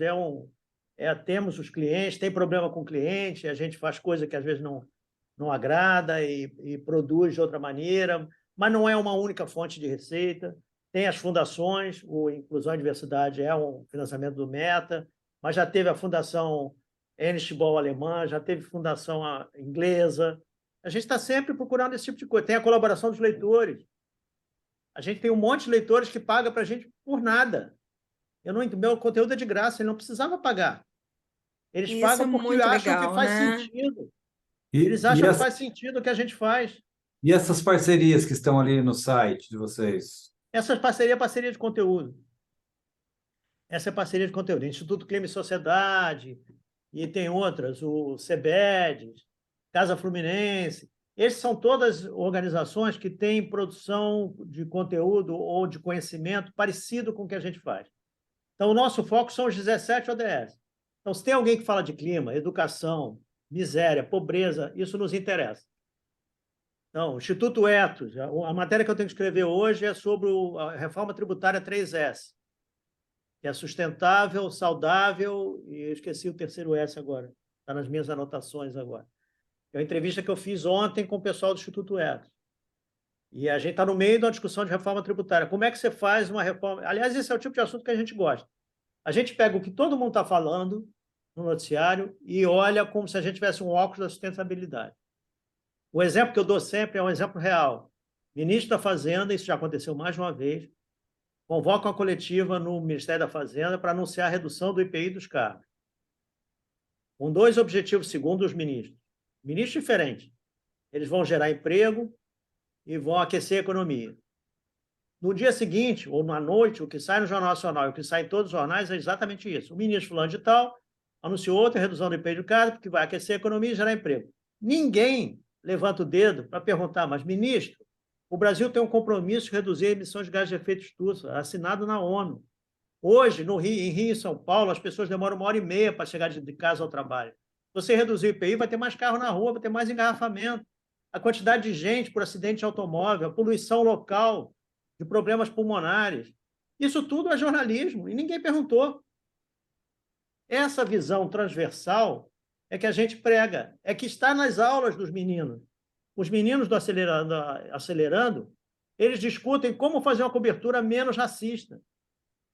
temos os clientes, tem problema com o cliente, a gente faz coisa que às vezes não agrada e produz de outra maneira, mas não é uma única fonte de receita. Tem as fundações, o Inclusão e Diversidade é um financiamento do Meta, mas já teve a Fundação Ernst Ball alemã, já teve fundação inglesa. A gente está sempre procurando esse tipo de coisa. Tem a colaboração dos leitores. A gente tem um monte de leitores que paga para a gente por nada. Meu conteúdo é de graça, ele não precisava pagar. Eles Isso pagam é porque muito acham legal, que faz né? sentido. Eles acham que faz sentido o que a gente faz. E essas parcerias que estão ali no site de vocês? Essa parceria é parceria de conteúdo. Essa é parceria de conteúdo. Instituto Clima e Sociedade, e tem outras, o CEBED, Casa Fluminense. Essas são todas organizações que têm produção de conteúdo ou de conhecimento parecido com o que a gente faz. Então, o nosso foco são os 17 ODS. Então, se tem alguém que fala de clima, educação, miséria, pobreza, isso nos interessa. Então, o Instituto Etos, a matéria que eu tenho que escrever hoje é sobre a reforma tributária 3S, que é sustentável, saudável, e eu esqueci o terceiro S agora, está nas minhas anotações agora. É uma entrevista que eu fiz ontem com o pessoal do Instituto Etos. E a gente está no meio de uma discussão de reforma tributária. Como é que você faz uma reforma? Aliás, esse é o tipo de assunto que a gente gosta. A gente pega o que todo mundo está falando no noticiário e olha como se a gente tivesse um óculos da sustentabilidade. O exemplo que eu dou sempre é um exemplo real. Ministro da Fazenda, isso já aconteceu mais de uma vez, convoca uma coletiva no Ministério da Fazenda para anunciar a redução do IPI dos carros. Com 2 objetivos, segundo os ministros. Ministros diferentes. Eles vão gerar emprego e vão aquecer a economia. No dia seguinte, ou na noite, o que sai no Jornal Nacional e o que sai em todos os jornais é exatamente isso. O ministro fulano de tal anunciou outra redução do IPI do carro, porque vai aquecer a economia e gerar emprego. Ninguém levanta o dedo para perguntar, mas, ministro, o Brasil tem um compromisso de reduzir emissões de gases de efeito estufa, assinado na ONU. Hoje, no Rio, em Rio e São Paulo, as pessoas demoram 1h30 para chegar de casa ao trabalho. Se você reduzir o IPI, vai ter mais carro na rua, vai ter mais engarrafamento. A quantidade de gente por acidente de automóvel, a poluição local, de problemas pulmonares. Isso tudo é jornalismo, e ninguém perguntou. Essa visão transversal é que a gente prega, é que está nas aulas dos meninos. Os meninos do Acelerando, eles discutem como fazer uma cobertura menos racista.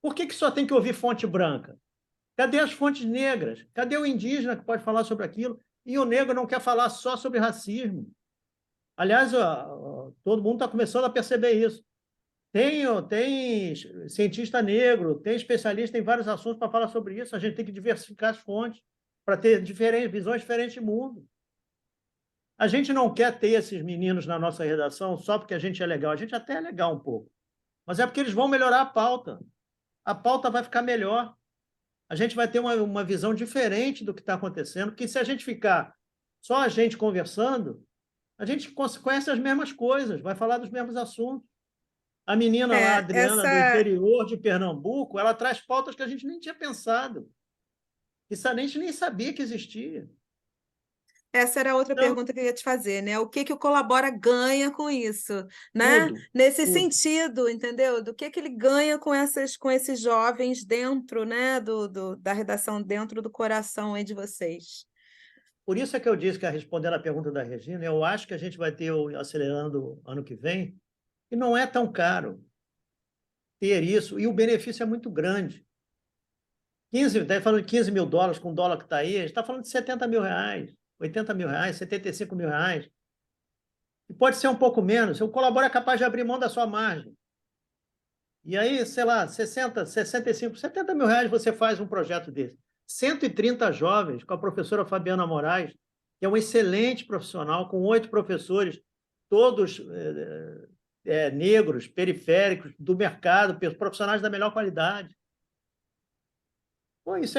Por que só tem que ouvir fonte branca? Cadê as fontes negras? Cadê o indígena que pode falar sobre aquilo? E o negro não quer falar só sobre racismo. Aliás, todo mundo está começando a perceber isso. Tem cientista negro, tem especialista em vários assuntos para falar sobre isso. A gente tem que diversificar as fontes para ter visões diferentes do mundo. A gente não quer ter esses meninos na nossa redação só porque a gente é legal. A gente até é legal um pouco. Mas é porque eles vão melhorar a pauta. A pauta vai ficar melhor. A gente vai ter uma visão diferente do que está acontecendo, porque se a gente ficar só a gente conversando, a gente conhece as mesmas coisas, vai falar dos mesmos assuntos. A menina lá, a Adriana, do interior de Pernambuco, ela traz pautas que a gente nem tinha pensado. Isso a gente nem sabia que existia. Essa era a outra Então, pergunta que eu ia te fazer, né? O que o Colabora ganha com isso, né? Nesse tudo. sentido, entendeu? Do que ele ganha com esses jovens dentro, né? Da redação, dentro do coração aí de vocês. Por isso é que eu disse que, respondendo a pergunta da Regina, eu acho que a gente vai ter o Acelerando ano que vem, e não é tão caro ter isso, e o benefício é muito grande. Está falando de 15 mil dólares com o dólar que está aí, a gente está falando de 70 mil reais, 80 mil reais, 75 mil reais. E pode ser um pouco menos. O Colabora é capaz de abrir mão da sua margem. E aí, sei lá, 60, 65, 70 mil reais você faz um projeto desse. 130 jovens com a professora Fabiana Moraes, que é um excelente profissional, com 8 professores, todos negros, periféricos, do mercado, profissionais da melhor qualidade. Pô, isso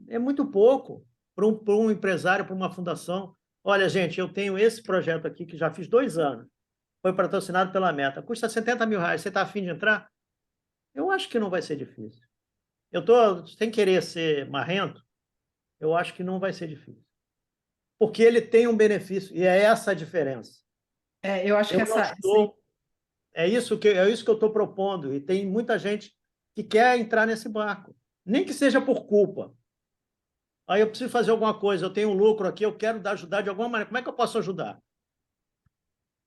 é muito pouco para um empresário, para uma fundação. Olha, gente, eu tenho esse projeto aqui que já fiz 2 anos, foi patrocinado pela Meta, custa 70 mil reais, você está afim de entrar? Eu acho que não vai ser difícil. Eu estou, sem querer ser marrento, eu acho que não vai ser difícil. Porque ele tem um benefício, e é essa a diferença. Eu acho que é isso que eu estou propondo, e tem muita gente que quer entrar nesse barco, nem que seja por culpa. Aí eu preciso fazer alguma coisa, eu tenho um lucro aqui, eu quero ajudar de alguma maneira. Como é que eu posso ajudar?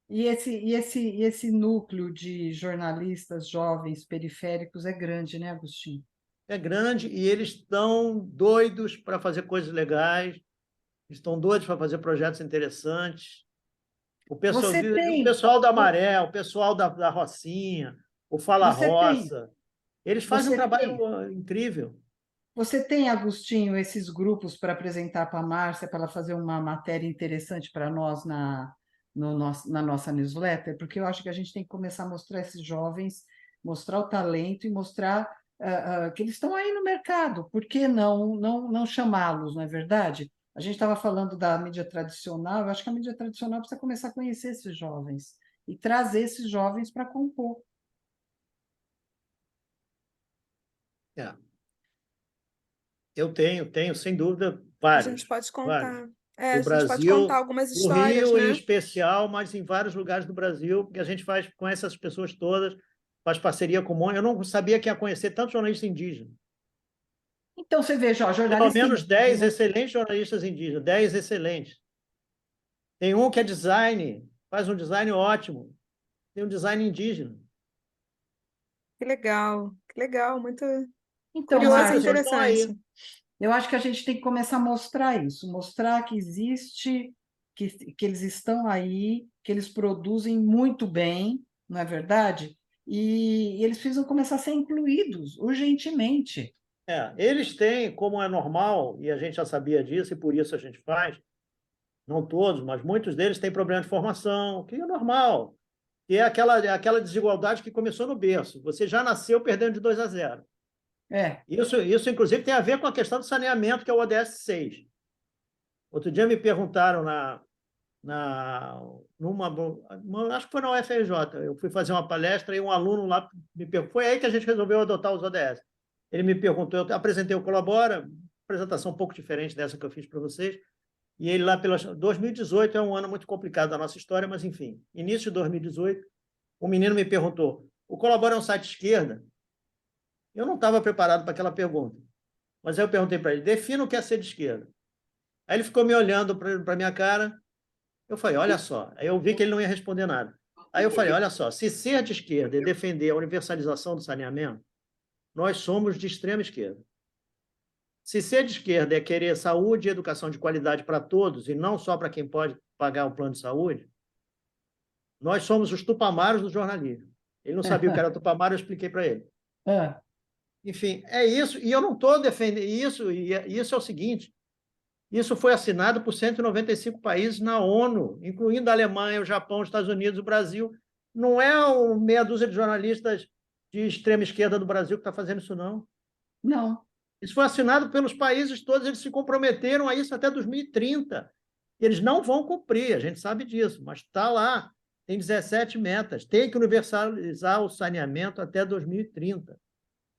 E esse núcleo de jornalistas jovens periféricos é grande, né, Agostinho? É grande, e eles estão doidos para fazer coisas legais, estão doidos para fazer projetos interessantes. O pessoal da Maré, o pessoal da Rocinha, o Fala Roça, eles fazem um trabalho incrível. Você tem, Agostinho, esses grupos para apresentar para a Márcia, para ela fazer uma matéria interessante para nós na nossa newsletter? Porque eu acho que a gente tem que começar a mostrar esses jovens, mostrar o talento e mostrar que eles estão aí no mercado. Por que não chamá-los, não é verdade? A gente estava falando da mídia tradicional, eu acho que a mídia tradicional precisa começar a conhecer esses jovens e trazer esses jovens para compor. Eu tenho, sem dúvida, vários. A gente pode contar. A gente pode contar algumas histórias, no Rio, né? em especial, mas em vários lugares do Brasil, que a gente conhece essas pessoas todas, faz parceria com o MON. Eu não sabia que ia conhecer tanto jornalista indígena. Então, você veja, jornalistas... Pelo menos 10 excelentes jornalistas indígenas, 10 excelentes. Tem um que é design, faz um design ótimo. Tem um design indígena. Que legal, muito então, curioso e Márcia, interessante. Eu acho que a gente tem que começar a mostrar isso, mostrar que existe, que eles estão aí, que eles produzem muito bem, não é verdade? E eles precisam começar a ser incluídos urgentemente. Eles têm, como é normal, e a gente já sabia disso, e por isso a gente faz, não todos, mas muitos deles têm problema de formação, que é normal, que é aquela desigualdade que começou no berço. Você já nasceu perdendo de 2-0. Isso, inclusive, tem a ver com a questão do saneamento, que é o ODS 6. Outro dia me perguntaram acho que foi na UFRJ. Eu fui fazer uma palestra e um aluno lá me perguntou. Foi aí que a gente resolveu adotar os ODS. Ele me perguntou, eu apresentei o Colabora, apresentação um pouco diferente dessa que eu fiz para vocês, e ele lá, 2018 é um ano muito complicado da nossa história, mas enfim, início de 2018, um menino me perguntou, o Colabora é um site de esquerda? Eu não estava preparado para aquela pergunta, mas aí eu perguntei para ele, defina o que é ser de esquerda. Aí ele ficou me olhando para a minha cara, eu falei, olha só, aí eu vi que ele não ia responder nada. Aí eu falei, olha só, se ser de esquerda é defender a universalização do saneamento, nós somos de extrema esquerda. Se ser de esquerda é querer saúde e educação de qualidade para todos, e não só para quem pode pagar o plano de saúde, nós somos os tupamaros do jornalismo. Ele não sabia o que era tupamaro, eu expliquei para ele. Enfim, é isso, e eu não estou defendendo isso, e isso é o seguinte, isso foi assinado por 195 países na ONU, incluindo a Alemanha, o Japão, os Estados Unidos, o Brasil. Não é meia dúzia de jornalistas de extrema esquerda do Brasil que está fazendo isso, não. Não. Isso foi assinado pelos países todos, eles se comprometeram a isso até 2030. Eles não vão cumprir, a gente sabe disso, mas está lá. Tem 17 metas. Tem que universalizar o saneamento até 2030.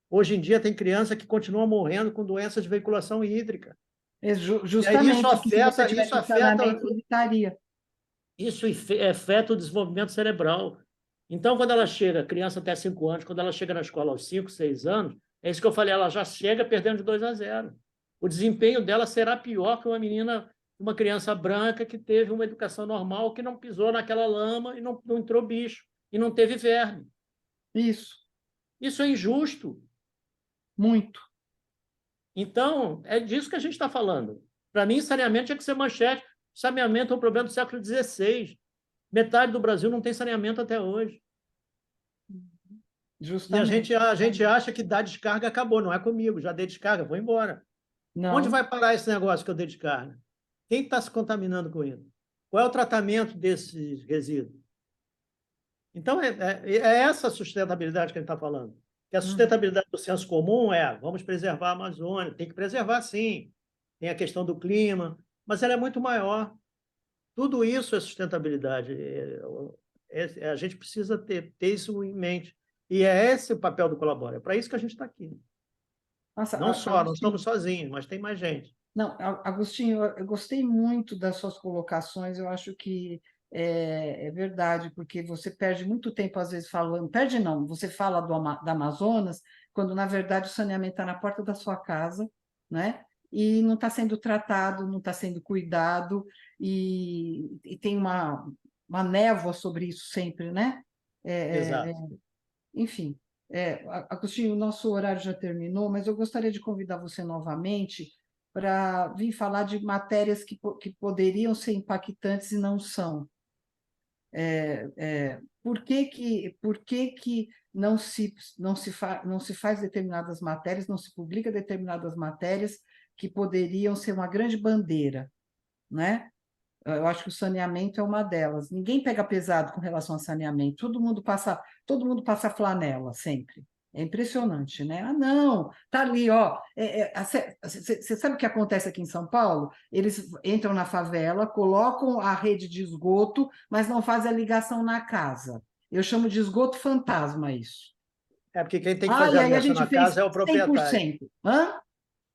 Hoje em dia tem criança que continua morrendo com doenças de veiculação hídrica. Justamente, isso afeta, evitaria. Isso afeta o desenvolvimento cerebral. Então, quando ela chega, criança até 5 anos, quando ela chega na escola aos 5, 6 anos, é isso que eu falei, ela já chega perdendo de 2-0. O desempenho dela será pior que uma criança branca que teve uma educação normal, que não pisou naquela lama e não entrou bicho, e não teve verme. Isso é injusto. Muito. Então, é disso que a gente está falando. Para mim, saneamento tinha que ser manchete. Saneamento é um problema do século XVI. Metade do Brasil não tem saneamento até hoje. Justamente. E a gente acha que dar descarga acabou. Não é comigo, já dei descarga, vou embora. Não. Onde vai parar esse negócio que eu dei descarga? Quem está se contaminando com isso? Qual é o tratamento desses resíduos? Então, é essa sustentabilidade que a gente está falando. Que a sustentabilidade do senso comum vamos preservar a Amazônia, tem que preservar sim, tem a questão do clima, mas ela é muito maior. Tudo isso é sustentabilidade. A gente precisa ter isso em mente. E é esse o papel do Colabora. É para isso que a gente está aqui. Nossa, não estamos sozinhos, mas tem mais gente. Não, Agostinho, eu gostei muito das suas colocações, eu acho que é verdade, porque você perde muito tempo, às vezes, falando, perde não, você fala da Amazonas, quando, na verdade, o saneamento está na porta da sua casa, né? E não está sendo tratado, não está sendo cuidado, e tem uma névoa sobre isso sempre, né? Exato. Enfim, Agostinho, o nosso horário já terminou, mas eu gostaria de convidar você novamente para vir falar de matérias que poderiam ser impactantes e não são. Por que não se faz determinadas matérias, não se publica determinadas matérias que poderiam ser uma grande bandeira, né? Eu acho que o saneamento é uma delas. Ninguém pega pesado com relação ao saneamento. Todo mundo passa flanela sempre. É impressionante, né? Ah, não, tá ali, ó. Você sabe o que acontece aqui em São Paulo? Eles entram na favela, colocam a rede de esgoto, mas não fazem a ligação na casa. Eu chamo de esgoto fantasma isso. Porque quem tem que fazer a ligação na casa é o proprietário. 100%. Hã?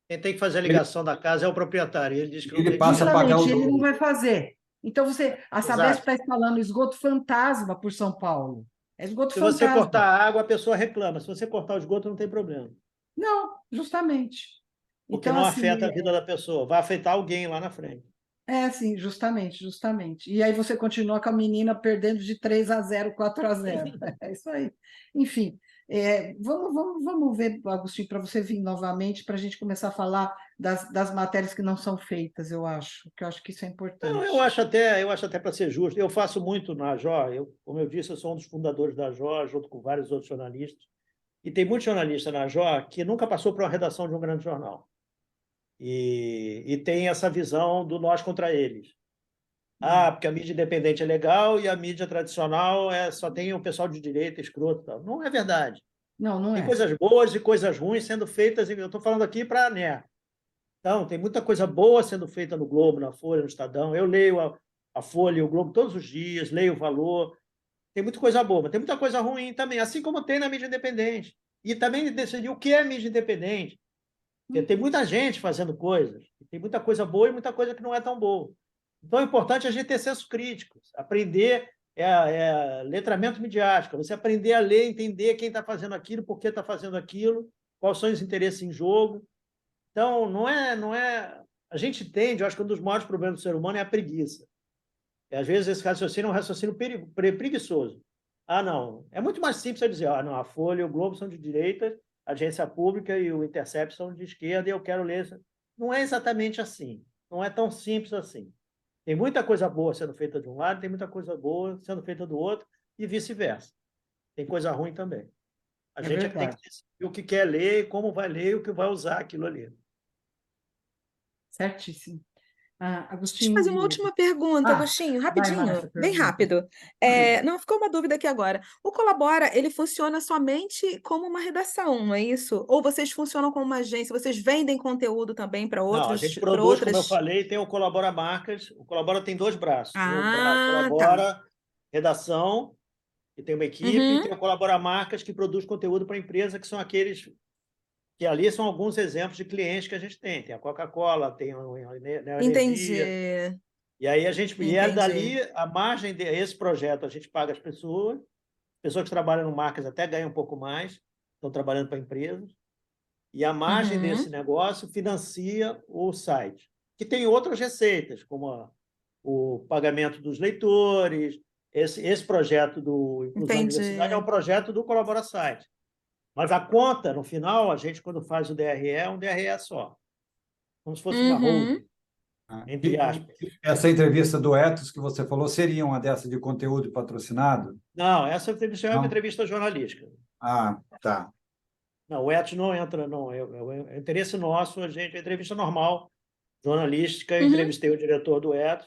Quem tem que fazer a ligação da casa é o proprietário. Ele diz que ele passa a pagar o ele não vai fazer. Então, a Sabesp está instalando esgoto fantasma por São Paulo. É esgoto fantasma. Se você cortar a água, a pessoa reclama. Se você cortar o esgoto, não tem problema. Não, justamente. Porque não afeta a vida da pessoa. Vai afetar alguém lá na frente. Sim, justamente. E aí você continua com a menina perdendo de 3-0, 4-0. É isso aí. Enfim, vamos ver, Agostinho, para você vir novamente, para a gente começar a falar das matérias que não são feitas, eu acho que isso é importante. Não, eu acho até para ser justo, eu faço muito na AJO, como eu disse, eu sou um dos fundadores da AJO, junto com vários outros jornalistas, e tem muitos jornalistas na AJO que nunca passou por uma redação de um grande jornal. E tem essa visão do nós contra eles. Porque a mídia independente é legal e a mídia tradicional só tem o pessoal de direita, escroto. Tal. Não é verdade. Não tem coisas boas e coisas ruins sendo feitas. Eu estou falando aqui para a NER. Então, tem muita coisa boa sendo feita no Globo, na Folha, no Estadão. Eu leio a Folha e o Globo todos os dias, leio o Valor. Tem muita coisa boa, mas tem muita coisa ruim também, assim como tem na mídia independente. E também decidir o que é mídia independente. Porque tem muita gente fazendo coisas, tem muita coisa boa e muita coisa que não é tão boa. Então é importante a gente ter senso crítico, aprender letramento midiático, você aprender a ler, entender quem está fazendo aquilo, por que está fazendo aquilo, quais são os interesses em jogo. Então, não é... A gente tende, eu acho que um dos maiores problemas do ser humano é a preguiça. E, às vezes, esse raciocínio é um raciocínio preguiçoso. Ah, não. É muito mais simples eu dizer, não, a Folha e o Globo são de direita, a Agência Pública e o Intercept são de esquerda e eu quero ler. Não é exatamente assim. Não é tão simples assim. Tem muita coisa boa sendo feita de um lado, tem muita coisa boa sendo feita do outro e vice-versa. Tem coisa ruim também. A gente é que tem que decidir o que quer ler, como vai ler e o que vai usar aquilo ali. Certíssimo. Deixa eu Agostinho fazer uma Vieira. última pergunta, Agostinho, vai, rapidinho, Márcia, bem pergunta. rápido. Não, ficou uma dúvida aqui agora. O Colabora, ele funciona somente como uma redação, não é isso? Ou vocês funcionam como uma agência? Vocês vendem conteúdo também para Não, a outros, gente para produz, como eu outras? falei, tem o Colabora Marcas. O Colabora tem 2 braços. Tem o Ah, tá. Colabora Redação, que tem uma equipe, e Uhum, tem o Colabora Marcas, que produz conteúdo para a empresa, que são aqueles que ali são alguns exemplos de clientes que a gente tem. Tem a Coca-Cola, tem a entendi, Energia. E aí e é entendi. dali, a margem desse projeto, a gente paga as pessoas que trabalham no marcas até ganham um pouco mais, estão trabalhando para empresas, e a margem desse Uhum, negócio financia o site, que tem outras receitas, como o pagamento dos leitores. Esse projeto do Inclusão e Diversidade é um entendi. projeto do Colabora Site. Mas a conta, no final, a gente, quando faz o DRE, é um DRE só, como se fosse uma Uhum, holding, entre aspas. Essa entrevista do Etos que você falou seria uma dessa de conteúdo patrocinado? Não, essa entrevista é uma Não? entrevista jornalística. Ah, tá. Não, o Etos não entra, não. É interesse nosso, a gente, é entrevista normal, jornalística. Eu uhum. entrevistei o diretor do Etos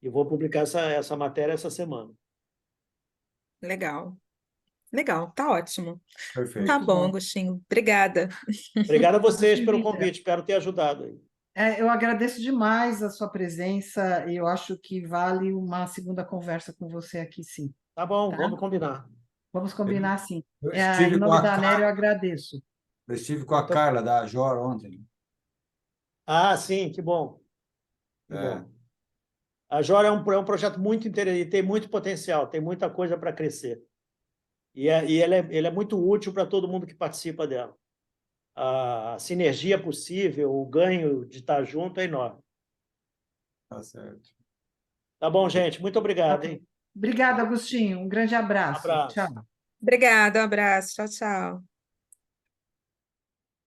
e vou publicar essa matéria essa semana. Legal, legal, tá ótimo. Tá Perfeito. Muito bom, bom. Agostinho, obrigada. Obrigado a vocês Agostinho pelo Vieira, convite, espero ter ajudado aí. eu agradeço demais a sua presença e eu acho que vale uma segunda conversa com você aqui, sim. Tá bom, Tá? vamos combinar. Vamos combinar, sim. Eu Em estive com nome a da Anéria, eu Carla, agradeço. eu estive com a Então, Carla da Ajor ontem. sim, que bom. Que É, bom. A Jora é um projeto muito interessante, tem muito potencial, tem muita coisa para crescer. E ele é muito útil para todo mundo que participa dela. A sinergia possível, o ganho de estar junto é enorme. tá certo. Tá bom, gente? Muito obrigado, hein? Obrigada, Agostinho. Um grande Um abraço. abraço. Tchau. Obrigada, um abraço, tchau, tchau.